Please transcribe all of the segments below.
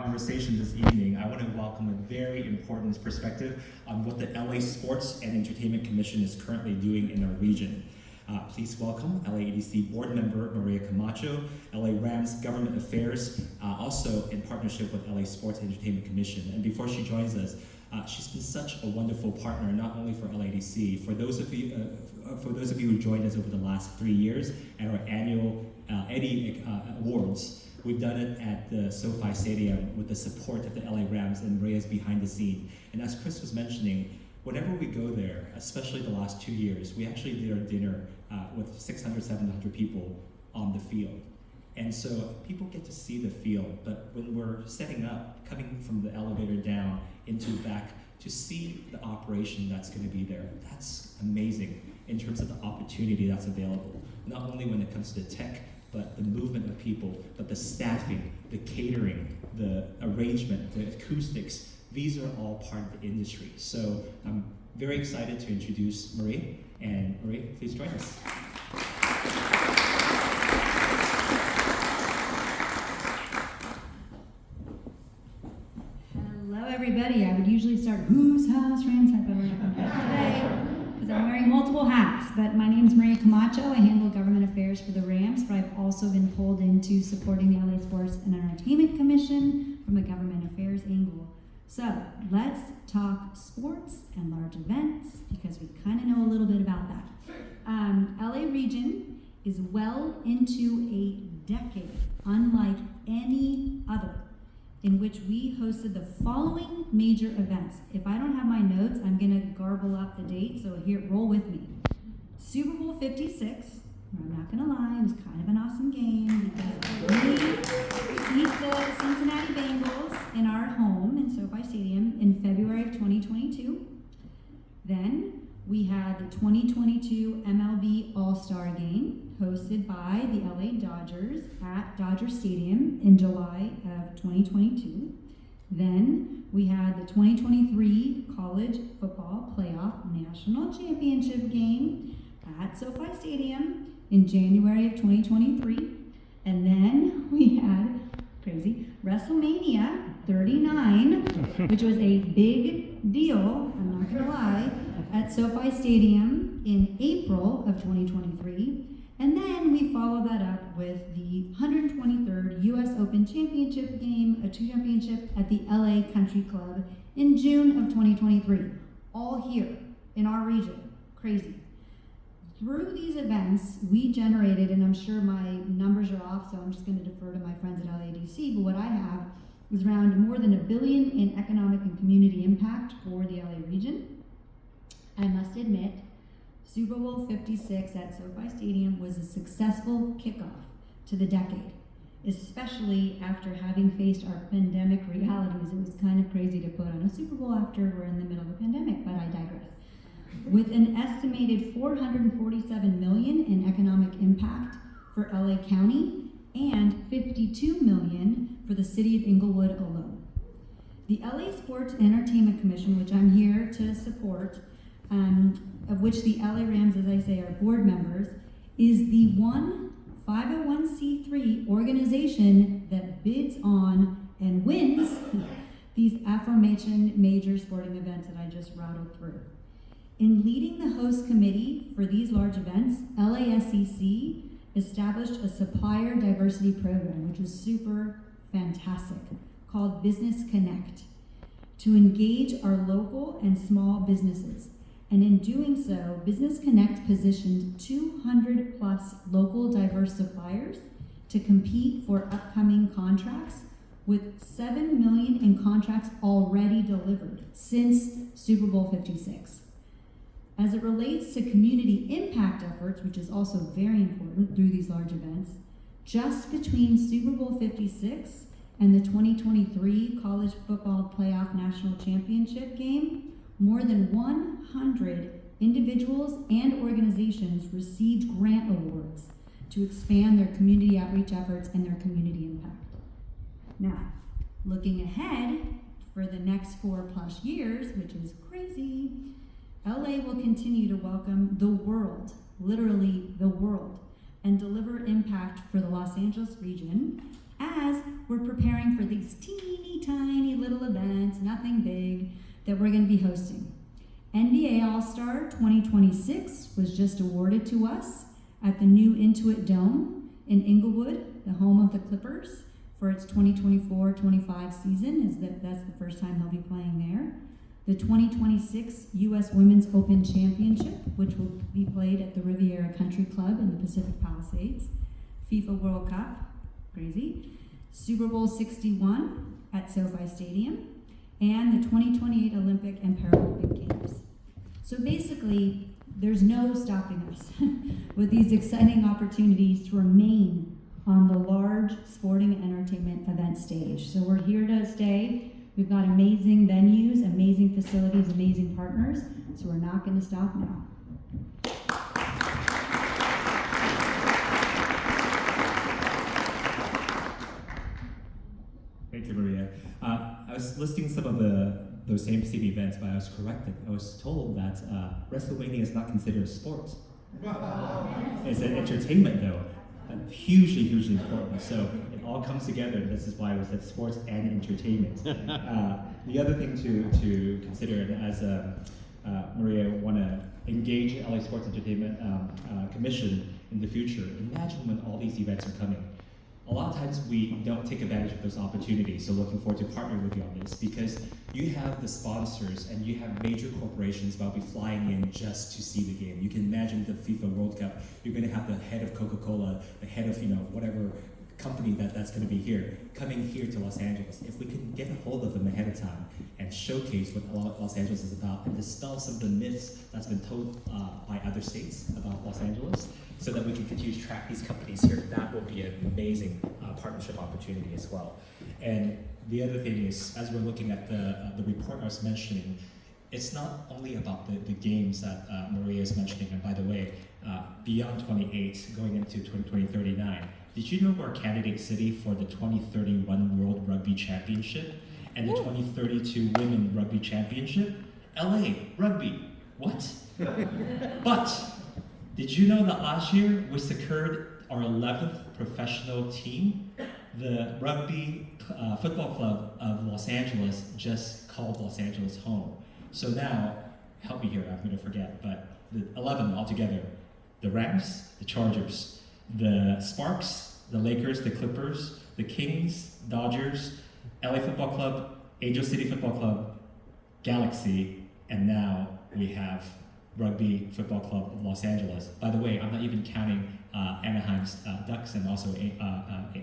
conversation this evening, I want to welcome a very important perspective on what the LA Sports and Entertainment Commission is currently doing in our region. Please welcome LAEDC board member Maria Camacho, LA Rams Government Affairs, also in partnership with LA Sports and Entertainment Commission. And before she joins us, she's been such a wonderful partner, not only for LAEDC, for those of you who joined us over the last 3 years at our annual Eddie Awards. We've done it at the SoFi Stadium with the support of the LA Rams, and Maria's behind the scene. And as Chris was mentioning, whenever we go there, especially the last 2 years, we actually did our dinner with 600, 700 people on the field. And so people get to see the field, but when we're setting up, coming from the elevator down into back to see the operation that's going to be there, that's amazing in terms of the opportunity that's available. Not only when it comes to the tech, but the movement of people, but the staffing, the catering, the arrangement, the acoustics, these are all part of the industry. So I'm very excited to introduce Marie, and Marie, please join us. Hello everybody, I would usually start whose house Rams have ever today, because I'm wearing multiple hats, but my name is Maria Camacho. I handle government affairs for the Rams, but I've also been pulled into supporting the LA Sports and Entertainment Commission from a government affairs angle. So let's talk sports and large events, because we kind of know a little bit about that. LA region is well into a decade, unlike any other, in which we hosted the following major events. If I don't have my notes, I'm gonna garble up the date, so here, roll with me. Super Bowl 56, I'm not gonna lie, it was kind of an awesome game because we beat the Cincinnati Bengals in our home in SoFi Stadium in February of 2022. Then we had the 2022 MLB All-Star Game hosted by the LA Dodgers at Dodger Stadium in July of 2022. Then we had the 2023 College Football Playoff National Championship Game at SoFi Stadium in January of 2023. And then we had, crazy, WrestleMania 39, which was a big deal, I'm not gonna lie, at SoFi Stadium in April of 2023. And then we followed that up with the 123rd US Open Championship game, a championship at the LA Country Club in June of 2023. All here in our region, crazy. Through these events, we generated, and I'm sure my numbers are off, so I'm just gonna defer to my friends at LAEDC, but what I have is around more than $1 billion in economic and community impact for the LA region. I must admit, Super Bowl 56 at SoFi Stadium was a successful kickoff to the decade, especially after having faced our pandemic realities. It was kind of crazy to put on a Super Bowl after we're in the middle of a pandemic, but I digress. With an estimated $447 million in economic impact for LA County and $52 million for the city of Inglewood alone. The LA Sports and Entertainment Commission, which I'm here to support, of which the LA Rams, as I say, are board members, is the one 501c3 organization that bids on and wins these aforementioned major sporting events that I just rattled through. In leading the host committee for these large events, LASCC established a supplier diversity program, which was super fantastic, called Business Connect, to engage our local and small businesses. And in doing so, Business Connect positioned 200 plus local diverse suppliers to compete for upcoming contracts, with $7 million in contracts already delivered since Super Bowl 56. As it relates to community impact efforts, which is also very important through these large events, just between Super Bowl 56 and the 2023 College Football Playoff National Championship game, more than 100 individuals and organizations received grant awards to expand their community outreach efforts and their community impact. Now, looking ahead for the next 4+ years, which is crazy, LA will continue to welcome the world, literally the world, and deliver impact for the Los Angeles region as we're preparing for these teeny that we're going to be hosting. NBA All-Star 2026 was just awarded to us at the new Intuit Dome in Inglewood, the home of the Clippers, for its 2024-25 season. That's the first time he'll be playing there. The 2026 U.S. Women's Open Championship, which will be played at the Riviera Country Club in the Pacific Palisades. FIFA World Cup, crazy. Super Bowl 61 at SoFi Stadium, and the 2028 Olympic and Paralympic Games. So basically, there's no stopping us with these exciting opportunities to remain on the large sporting and entertainment event stage. So we're here to stay. We've got amazing venues, amazing facilities, amazing partners, so we're not going to stop now. Thank you, Maria. I was listing some of those same events, but I was corrected. I was told that WrestleMania is not considered a sport. It's an entertainment, though. Hugely, hugely important. So it all comes together. This is why I said sports and entertainment. The other thing to consider, and as Maria want to engage LA Sports Entertainment Commission in the future, imagine when all these events are coming. A lot of times we don't take advantage of those opportunities, so looking forward to partnering with you on this, because you have the sponsors and you have major corporations that will be flying in just to see the game. You can imagine the FIFA World Cup, you're going to have the head of Coca-Cola, the head of whatever company that's going to be here, coming here to Los Angeles. If we can get a hold of them ahead of time and showcase what Los Angeles is about and dispel some of the myths that's been told by other states about Los Angeles, so that we can continue to track these companies here, that will be an amazing partnership opportunity as well. And the other thing is, as we're looking at the report I was mentioning, it's not only about the games that Maria is mentioning, and by the way, beyond 28, going into 2039, did you know we're a candidate city for the 2031 World Rugby Championship and the 2032 Women Rugby Championship? LA, rugby, what? But, did you know that last year we secured our 11th professional team? The Rugby Football Club of Los Angeles just called Los Angeles home. So now, help me here, I'm going to forget, but the 11 altogether, the Rams, the Chargers, the Sparks, the Lakers, the Clippers, the Kings, Dodgers, LA Football Club, Angel City Football Club, Galaxy, and now we have Rugby Football Club of Los Angeles. By the way, I'm not even counting Anaheim's Ducks and also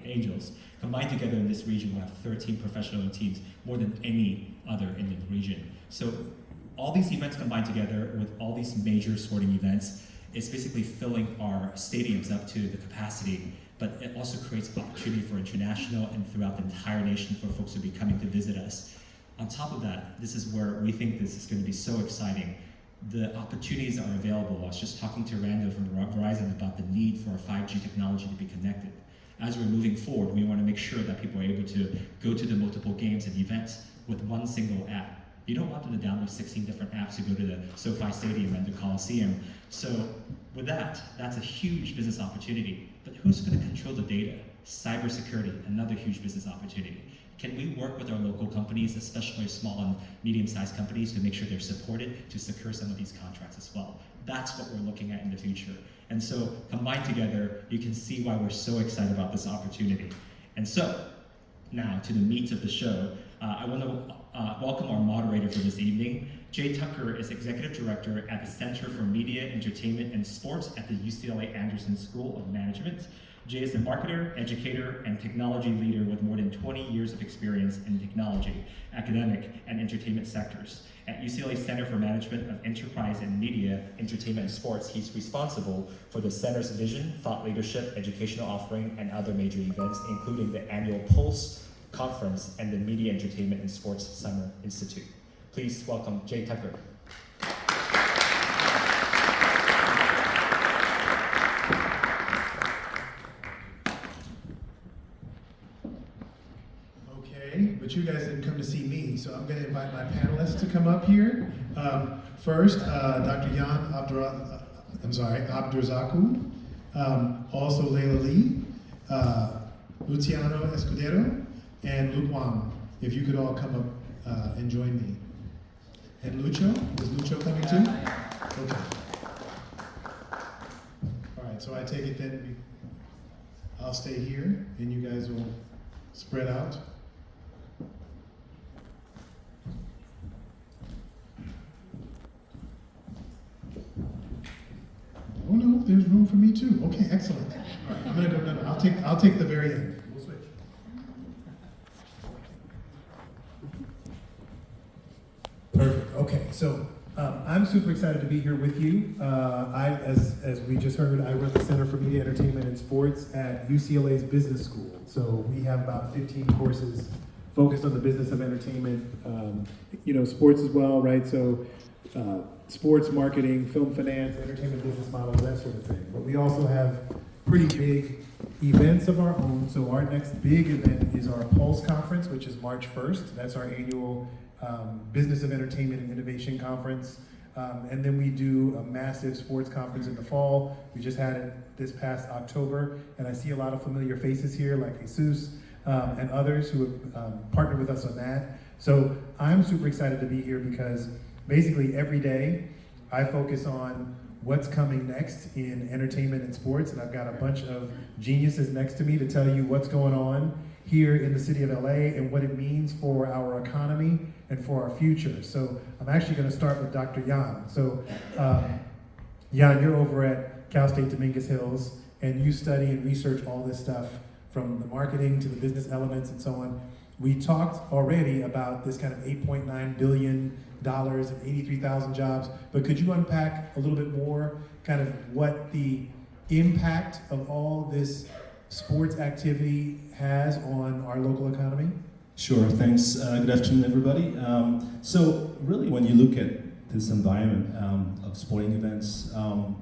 Angels. Combined together in this region, we have 13 professional teams, more than any other in the region. So all these events combined together with all these major sporting events, it's basically filling our stadiums up to the capacity, but it also creates opportunity for international and throughout the entire nation for folks to be coming to visit us. On top of that, this is where we think this is going to be so exciting. The opportunities are available. I was just talking to Rando from Verizon about the need for 5G technology to be connected. As we're moving forward, we want to make sure that people are able to go to the multiple games and events with one single app. You don't want them to download 16 different apps to go to the SoFi Stadium and the Coliseum. So with that, that's a huge business opportunity. But who's going to control the data? Cybersecurity, another huge business opportunity. Can we work with our local companies, especially small and medium-sized companies, to make sure they're supported to secure some of these contracts as well? That's what we're looking at in the future. And so, combined together, you can see why we're so excited about this opportunity. And so, now to the meat of the show, I want to welcome our moderator for this evening. Jay Tucker is Executive Director at the Center for Media, Entertainment, and Sports at the UCLA Anderson School of Management. Jay is a marketer, educator, and technology leader with more than 20 years of experience in technology, academic, and entertainment sectors. At UCLA Center for Management of Enterprise and Media, Entertainment, and Sports, he's responsible for the center's vision, thought leadership, educational offering, and other major events, including the annual Pulse Conference and the Media, Entertainment, and Sports Summer Institute. Please welcome Jay Tucker. But you guys didn't come to see me, so I'm going to invite my panelists to come up here. First, Dr. Jan Abdurzaku, also Leila Lee, Luciano Escudero, and Luke Wang. If you could all come up and join me. And Lucho? Is Lucho coming too? Okay. All right, so I take it then I'll stay here and you guys will spread out. Oh no, there's room for me too. Okay, excellent. All right, I'm gonna go. No, I'll take the very end. We'll switch. Perfect. Okay, so I'm super excited to be here with you. As we just heard, I run the Center for Media, Entertainment, and Sports at UCLA's Business School. So we have about 15 courses focused on the business of entertainment, sports as well, right? So sports marketing, film finance, entertainment business models, that sort of thing. But we also have pretty big events of our own. So our next big event is our Pulse Conference, which is March 1st. That's our annual Business of Entertainment and Innovation Conference. And then we do a massive sports conference in the fall. We just had it this past October, and I see a lot of familiar faces here, like Jesus and others who have partnered with us on that. So I'm super excited to be here because basically every day I focus on what's coming next in entertainment and sports, and I've got a bunch of geniuses next to me to tell you what's going on here in the city of LA and what it means for our economy and for our future. So I'm actually going to start with Dr. Yan. So Yan, you're over at Cal State Dominguez Hills, and you study and research all this stuff from the marketing to the business elements and so on. We talked already about this kind of $8.9 billion and 83,000 jobs, but could you unpack a little bit more kind of what the impact of all this sports activity has on our local economy? Sure, thanks. Good afternoon, everybody. So really, when you look at this environment of sporting events,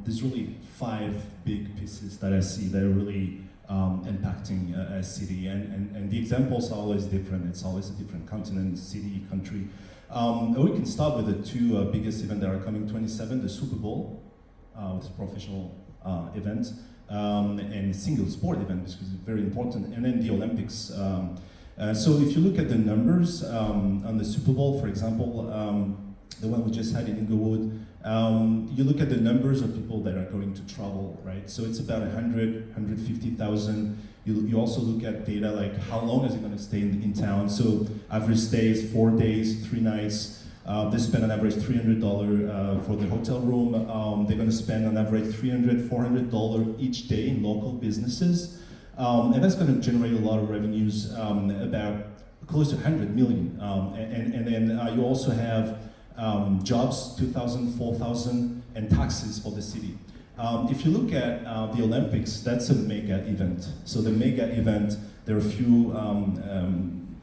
there's really 5 big pieces that I see that are really impacting a city, and the examples are always different. It's always a different continent, city, country. We can start with the 2 biggest events that are coming 27, the Super Bowl, which is a professional event, and single sport event, which is very important, and then the Olympics. So if you look at the numbers on the Super Bowl, for example, the one we just had in Inglewood, you look at the numbers of people that are going to travel, right? So it's about 150,000. You also look at data like how long is it going to stay in town. So average stay is 4 days, 3 nights. They spend on average $300 for the hotel room. They're going to spend on average $300, $400 each day in local businesses. And that's going to generate a lot of revenues, about close to 100 million. And then you also have jobs, 2,000, 4,000, and taxes for the city. If you look at the Olympics, that's a mega event. So the mega event, there are a few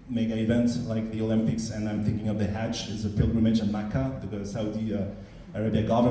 mega events like the Olympics, and I'm thinking of the Hajj, is a pilgrimage in Mecca, the Saudi Arabia government.